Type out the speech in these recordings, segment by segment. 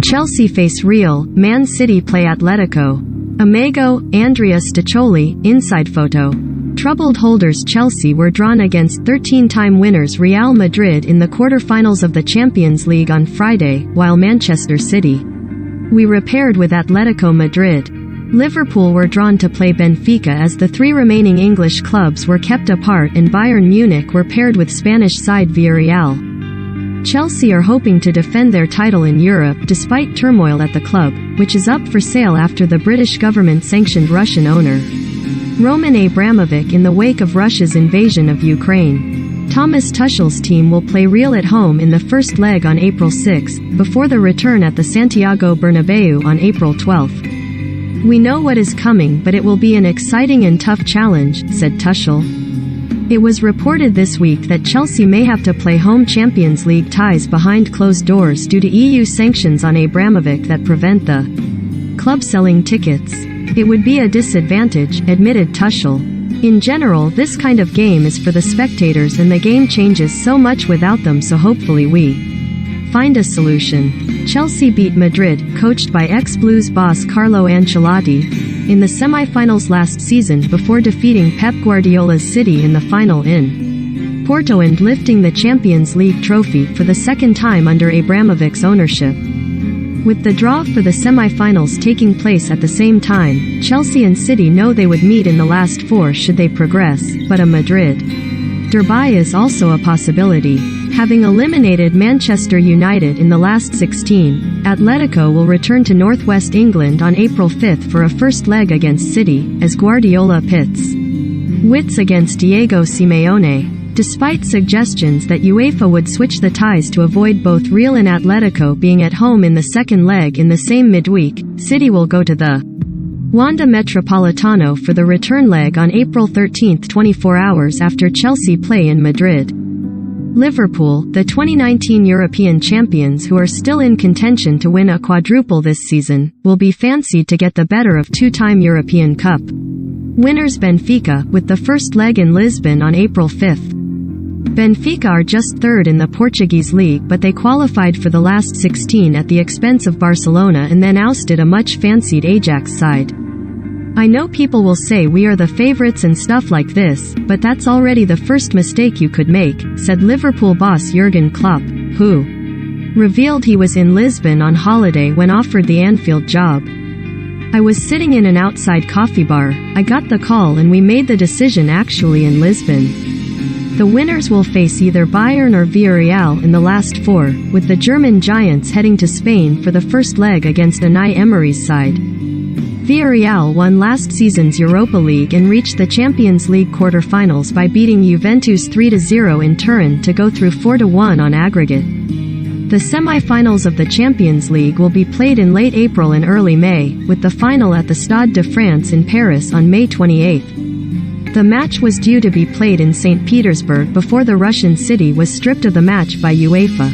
Chelsea face Real, Man City play Atletico. Amigo, Andrea Stacholi, inside photo. Troubled holders Chelsea were drawn against 13-time winners Real Madrid in the quarter-finals of the Champions League on Friday, while Manchester City we repaired with Atletico Madrid. Liverpool were drawn to play Benfica as the three remaining English clubs were kept apart, and Bayern Munich were paired with Spanish side Villarreal. Chelsea are hoping to defend their title in Europe despite turmoil at the club, which is up for sale after the British government sanctioned Russian owner Roman Abramovich in the wake of Russia's invasion of Ukraine. Thomas Tuchel's team will play Real at home in the first leg on April 6, before the return at the Santiago Bernabeu on April 12. "We know what is coming, but it will be an exciting and tough challenge," said Tuchel. It was reported this week that Chelsea may have to play home Champions League ties behind closed doors due to EU sanctions on Abramovich that prevent the club selling tickets. "It would be a disadvantage," admitted Tuchel. "In general, this kind of game is for the spectators and the game changes so much without them, so hopefully we find a solution." Chelsea beat Madrid, coached by ex-Blues boss Carlo Ancelotti, in the semi-finals last season before defeating Pep Guardiola's City in the final in Porto and lifting the Champions League trophy for the second time under Abramovich's ownership. With the draw for the semi-finals taking place at the same time, Chelsea and City know they would meet in the last four should they progress, but a Madrid derby is also a possibility. Having eliminated Manchester United in the last 16, Atletico will return to northwest England on April 5 for a first leg against City, as Guardiola pits wits against Diego Simeone. Despite suggestions that UEFA would switch the ties to avoid both Real and Atletico being at home in the second leg in the same midweek, City will go to the Wanda Metropolitano for the return leg on April 13, 24 hours after Chelsea play in Madrid. Liverpool, the 2019 European champions who are still in contention to win a quadruple this season, will be fancied to get the better of two-time European Cup winners Benfica, with the first leg in Lisbon on April 5. Benfica are just third in the Portuguese league, but they qualified for the last 16 at the expense of Barcelona and then ousted a much-fancied Ajax side. "I know people will say we are the favourites and stuff like this, but that's already the first mistake you could make," said Liverpool boss Jurgen Klopp, who revealed he was in Lisbon on holiday when offered the Anfield job. "I was sitting in an outside coffee bar, I got the call and we made the decision actually in Lisbon." The winners will face either Bayern or Villarreal in the last four, with the German giants heading to Spain for the first leg against Unai Emery's side. Villarreal won last season's Europa League and reached the Champions League quarter-finals by beating Juventus 3-0 in Turin to go through 4-1 on aggregate. The semi-finals of the Champions League will be played in late April and early May, with the final at the Stade de France in Paris on May 28. The match was due to be played in St. Petersburg before the Russian city was stripped of the match by UEFA.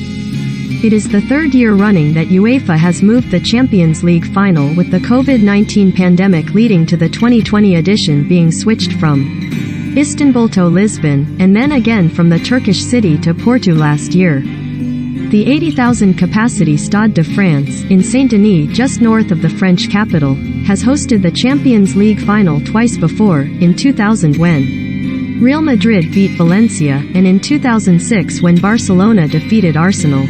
It is the third year running that UEFA has moved the Champions League final, with the COVID-19 pandemic leading to the 2020 edition being switched from Istanbul to Lisbon, and then again from the Turkish city to Porto last year. The 80,000 capacity Stade de France, in Saint-Denis just north of the French capital, has hosted the Champions League final twice before, in 2000 when Real Madrid beat Valencia, and in 2006 when Barcelona defeated Arsenal.